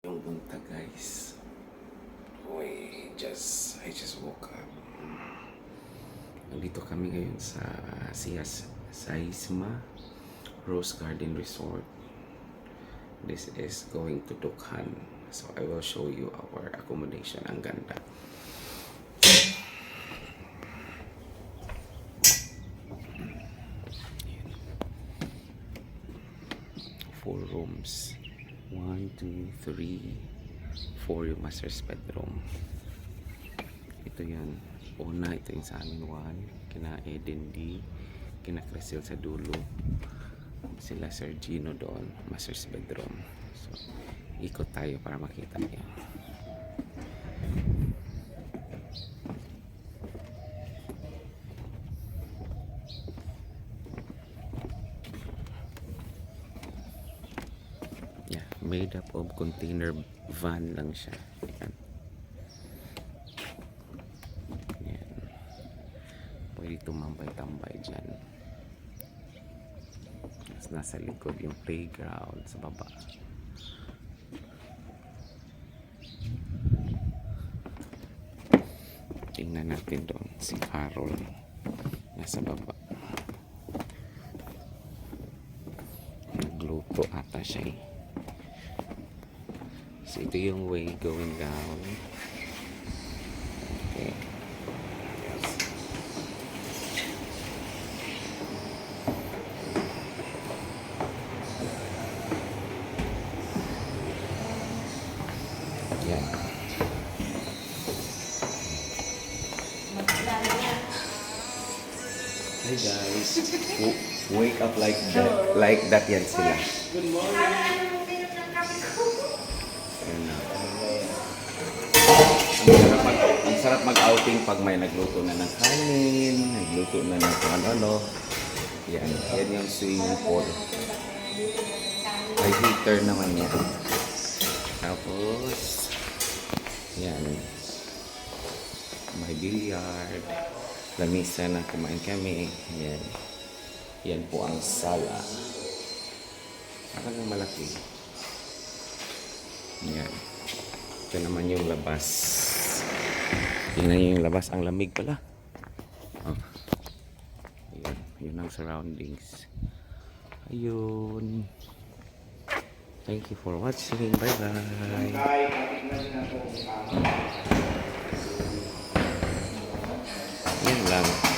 Yung bunta guys. I just woke up. Nandito kami ngayon sa Saisma Rose Garden Resort. This is going to Dukhan. So I will show you our accommodation. Ang ganda. Ayan. 4 rooms. 1, 2, 3, 4 yung master's bedroom. Ito yan. Una, ito yung sa amin 1. Kina Eden D. Kina Crescel sa dulo. Sila Sir Gino doon. Master's bedroom. So, ikot tayo para makita niyo. Yeah, made up of container van lang siya. Yan. Yan. Pwede tumambay-tambay dyan. Tapos nasa likod yung playground sa baba. Tingnan natin doon si Carol nasa baba. Nagluto ata siya eh. So ito yung way going down. Okay. Yan. Hey guys. Wake up like that. Like that yan sila. Good morning. Ayan na. Ang sarap mag-outing pag may nagluto na ng kanin, nagluto na ng kung ano-ano. Yan. Yan yung swimming pool. May heater naman yan. Tapos, yan. May billiard. Lamisa na kumain kami. Yan. Yan po ang sala. Parang malaki. Yan. Ito naman yung labas. Tingnan nyo yung labas. Ang lamig pala. Oh. Ayan. Yun ang surroundings. Ayun. Thank you for watching. Bye-bye. Yan lang.